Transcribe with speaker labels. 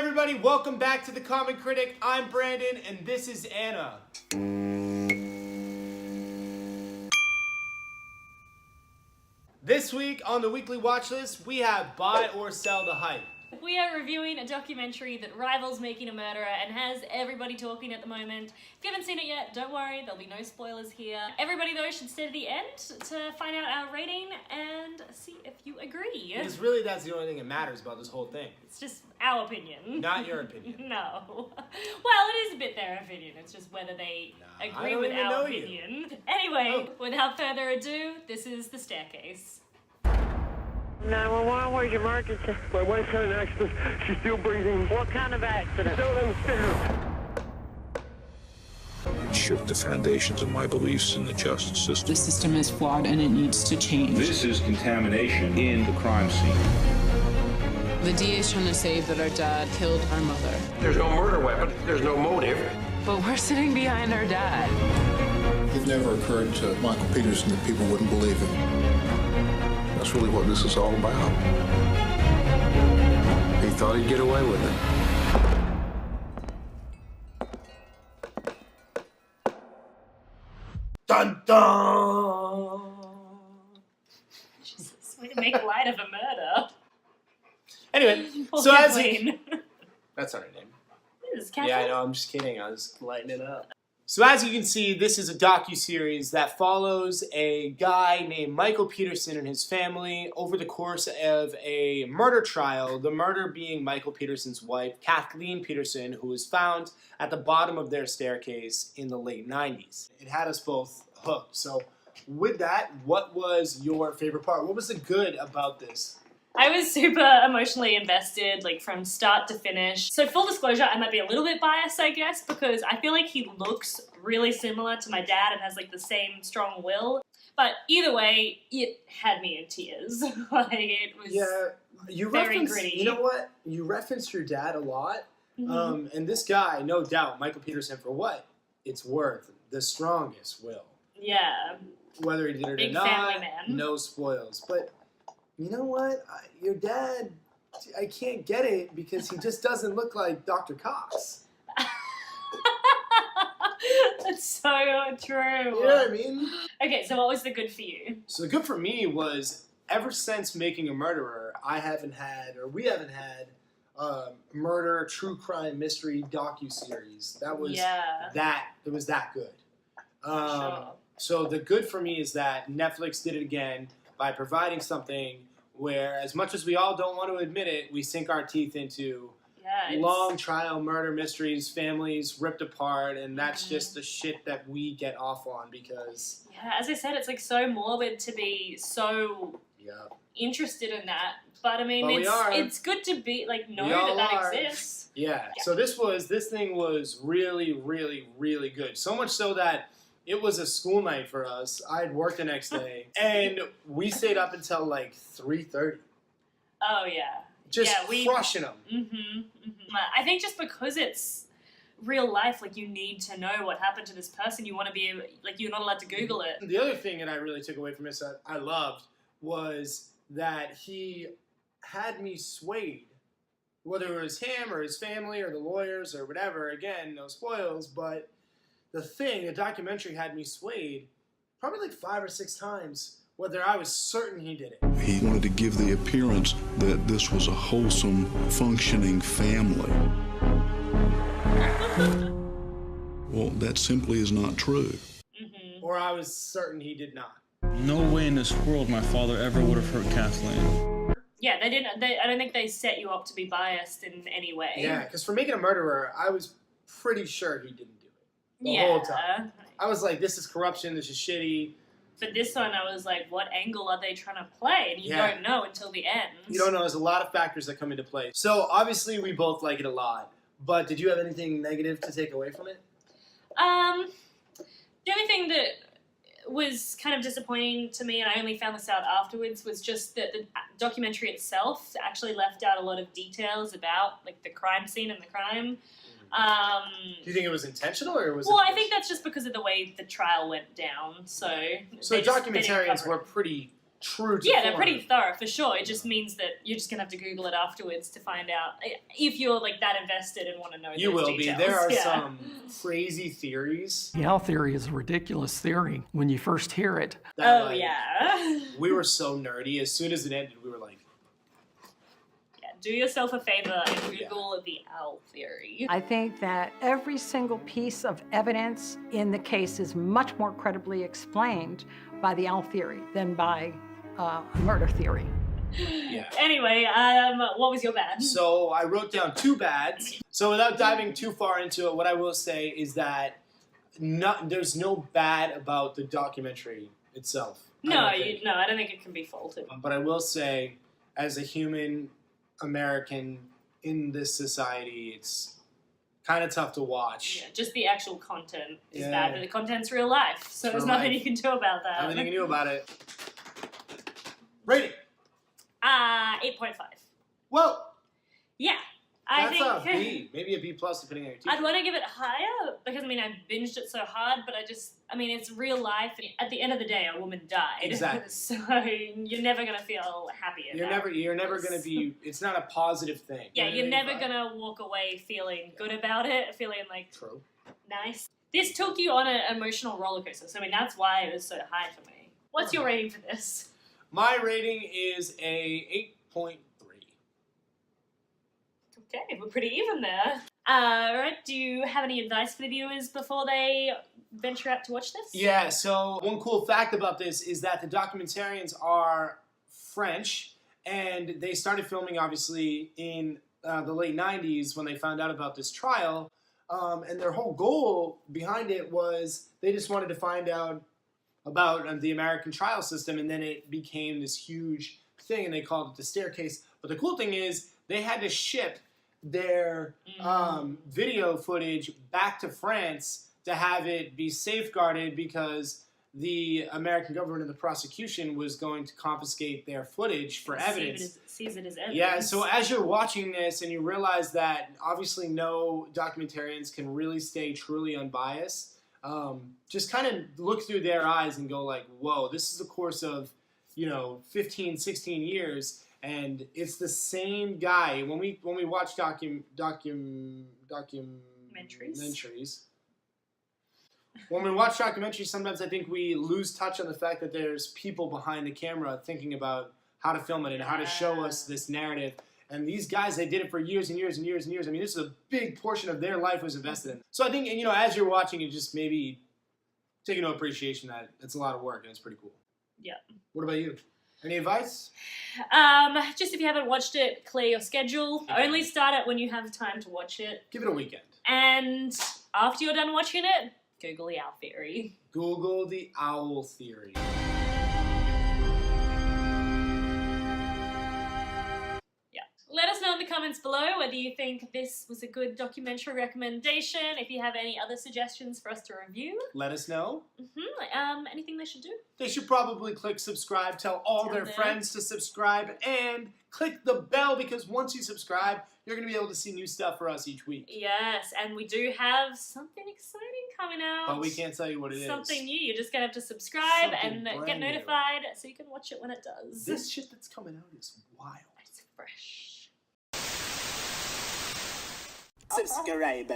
Speaker 1: everybody, welcome back to the Comic Critic. I'm Brandon and this is Anna. This week on the weekly watch list, we have Buy or Sell the Hype.
Speaker 2: We are reviewing a documentary that rivals Making a Murderer and has everybody talking at the moment. If you haven't seen it yet, don't worry, there'll be no spoilers here. Everybody though should stay to the end to find out our rating and see if you agree.
Speaker 1: Because really that's the only thing that matters about this whole thing.
Speaker 2: It's just our opinion.
Speaker 1: Not your opinion.
Speaker 2: No. Well, it is a bit their opinion. It's just whether they agree with our opinion. Anyway, without further ado, this is The Staircase.
Speaker 3: 911, where's your emergency?
Speaker 4: My wife had an accident. She's still breathing.
Speaker 3: What kind of accident?
Speaker 4: Downstairs.
Speaker 5: Shook the foundations of my beliefs in the justice system.
Speaker 6: The system is flawed and it needs to change.
Speaker 5: This is contamination in the crime scene.
Speaker 6: The DA is trying to say that our dad killed our mother.
Speaker 4: There's no murder weapon. There's no motive.
Speaker 6: But we're sitting behind our dad.
Speaker 7: It never occurred to Michael Peterson that people wouldn't believe him. That's really what this is all about. He thought he'd get away with it.
Speaker 1: Dun dun!
Speaker 2: Jesus, way to make light of a murder.
Speaker 1: Anyway,
Speaker 2: Poor
Speaker 1: so as
Speaker 2: Kathleen.
Speaker 1: you... That's not her name.
Speaker 2: This is Kathleen.
Speaker 1: Yeah, I know, I'm just kidding. I was lighting it up. So as you can see, this is a docuseries that follows a guy named Michael Peterson and his family over the course of a murder trial, the murder being Michael Peterson's wife, Kathleen Peterson, who was found at the bottom of their staircase in the late 90s. It had us both hooked. So with that, what was your favorite part? What was the good about this?
Speaker 2: I was super emotionally invested, like from start to finish. So full disclosure, I might be a little bit biased, I guess, because I feel like he looks really similar to my dad and has like the same strong will. But either way, it had me in tears. Like it was very gritty.
Speaker 1: You know what? You referenced your dad a lot. And this guy, no doubt, Michael Peterson, for what it's worth, the strongest will.
Speaker 2: Yeah.
Speaker 1: Whether he did it
Speaker 2: Big
Speaker 1: or not,
Speaker 2: family man.
Speaker 1: no spoils. But you know what? Your dad, I can't get it because he just doesn't look like Dr. Cox.
Speaker 2: That's so true.
Speaker 1: You know what I mean?
Speaker 2: Okay, so what was the good for you?
Speaker 1: So the good for me was ever since Making a Murderer, we haven't had murder, true crime, mystery docuseries. That was it was that good.
Speaker 2: Sure.
Speaker 1: So the good for me is that Netflix did it again by providing something where, as much as we all don't want to admit it, we sink our teeth into long trial murder mysteries, families ripped apart, and that's just the shit that we get off on because...
Speaker 2: Yeah, as I said, it's like so morbid to be so interested in that. But I mean, it's good to be, like, know that exists.
Speaker 1: Yeah, so this thing was really, really, really good. So much so that it was a school night for us. I had work the next day, and we stayed up until like 3:30.
Speaker 2: Oh yeah,
Speaker 1: just crushing them.
Speaker 2: I think just because it's real life, like you need to know what happened to this person. You want to be like you're not allowed to Google it.
Speaker 1: The other thing that I really took away from this that I loved was that he had me swayed, whether it was him or his family or the lawyers or whatever. Again, no spoils, but. The documentary had me swayed probably like 5 or 6 times, whether I was certain he did it.
Speaker 7: He wanted to give the appearance that this was a wholesome, functioning family. Well, that simply is not true.
Speaker 1: Or I was certain he did not.
Speaker 8: No way in this world my father ever would have hurt Kathleen.
Speaker 2: Yeah, they didn't. I don't think they set you up to be biased in any way.
Speaker 1: Yeah, because for Making a Murderer, I was pretty sure he didn't do it. The whole time. I was like, this is corruption, this is shitty.
Speaker 2: But this one, I was like, what angle are they trying to play? And you don't know until the end. You
Speaker 1: don't know. There's a lot of factors that come into play. So, obviously, we both like it a lot. But did you have anything negative to take away from it?
Speaker 2: The only thing that was kind of disappointing to me, and I only found this out afterwards, was just that the documentary itself actually left out a lot of details about like the crime scene and the crime.
Speaker 1: Do you think it was intentional, or was it?
Speaker 2: Well, I think that's just because of the way the trial went down. So
Speaker 1: documentarians were pretty true to
Speaker 2: Yeah,
Speaker 1: form.
Speaker 2: they're pretty thorough for sure. It just means that you're just gonna have to Google it afterwards to find out if you're like that invested and want to know.
Speaker 1: You
Speaker 2: those
Speaker 1: will
Speaker 2: details.
Speaker 1: be. There are
Speaker 2: Yeah.
Speaker 1: some crazy theories.
Speaker 9: The owl theory is a ridiculous theory when you first hear it.
Speaker 1: That,
Speaker 2: Oh
Speaker 1: like,
Speaker 2: yeah.
Speaker 1: We were so nerdy. As soon as it ended, we were like,
Speaker 2: Yeah. Do yourself a favor and Google the owl theory.
Speaker 10: I think that every single piece of evidence in the case is much more credibly explained by the owl theory than by murder theory.
Speaker 1: yeah.
Speaker 2: Anyway, what was your bad?
Speaker 1: So I wrote down 2 bads. So without diving too far into it, what I will say is that there's no bad about the documentary itself.
Speaker 2: I don't think it can be faulted.
Speaker 1: But I will say, as a human American in this society, it's kind of tough to watch.
Speaker 2: Yeah, just the actual content is
Speaker 1: Yeah.
Speaker 2: bad, but the content's real life, so
Speaker 1: It's
Speaker 2: there's
Speaker 1: real
Speaker 2: nothing
Speaker 1: life.
Speaker 2: you can do about that.
Speaker 1: Nothing you can do about it. Rating.
Speaker 2: 8.5.
Speaker 1: Well,
Speaker 2: Yeah, I
Speaker 1: that's
Speaker 2: think
Speaker 1: a B. Maybe a B plus, depending on your teacher.
Speaker 2: I'd want to give it higher because I binged it so hard, but it's real life. At the end of the day, a woman died.
Speaker 1: Exactly.
Speaker 2: So you're never gonna feel happy about
Speaker 1: You're never gonna be. It's not a positive thing.
Speaker 2: Yeah,
Speaker 1: You know
Speaker 2: you're
Speaker 1: what I mean?
Speaker 2: never gonna walk away feeling good about it, feeling like
Speaker 1: True.
Speaker 2: nice. This took you on an emotional roller coaster, so that's why it was so high for me. What's your rating for this?
Speaker 1: My rating is a 8.3.
Speaker 2: Okay, we're pretty even there. Alright, do you have any advice for the viewers before they venture out to watch this?
Speaker 1: Yeah, so one cool fact about this is that the documentarians are French, and they started filming, obviously, in the late 90s when they found out about this trial, and their whole goal behind it was they just wanted to find out about the American trial system, and then it became this huge thing, and they called it the staircase. But the cool thing is they had to ship their video footage back to France to have it be safeguarded because the American government and the prosecution was going to confiscate their footage for evidence.
Speaker 2: Sees it as evidence.
Speaker 1: Yeah, so as you're watching this and you realize that obviously no documentarians can really stay truly unbiased, just kind of look through their eyes and go like, whoa, this is a course of, 15, 16 years. And it's the same guy. When we watch documentaries. When we watch documentaries, sometimes I think we lose touch on the fact that there's people behind the camera thinking about how to film it and how to show us this narrative. And these guys, they did it for years and years and years and years. This is a big portion of their life was invested in. So I think, as you're watching, you just maybe take into appreciation that it's a lot of work and it's pretty cool.
Speaker 2: Yeah.
Speaker 1: What about you? Any advice?
Speaker 2: Just if you haven't watched it, clear your schedule. Only start it when you have time to watch it.
Speaker 1: Give it a weekend.
Speaker 2: And after you're done watching it, Google the owl theory.
Speaker 1: Google the owl theory.
Speaker 2: Let us know in the comments below whether you think this was a good documentary recommendation. If you have any other suggestions for us to review.
Speaker 1: Let us know.
Speaker 2: Anything they should do?
Speaker 1: They should probably click subscribe, tell all their friends to subscribe, and click the bell because once you subscribe, you're going to be able to see new stuff for us each week.
Speaker 2: Yes, and we do have something exciting coming out.
Speaker 1: But we can't tell you what it is.
Speaker 2: Something new. You're just going to have to subscribe
Speaker 1: Something
Speaker 2: and get
Speaker 1: brand new.
Speaker 2: notified so you can watch it when it does.
Speaker 1: This shit that's coming out is wild.
Speaker 2: It's fresh.
Speaker 11: Subscribe.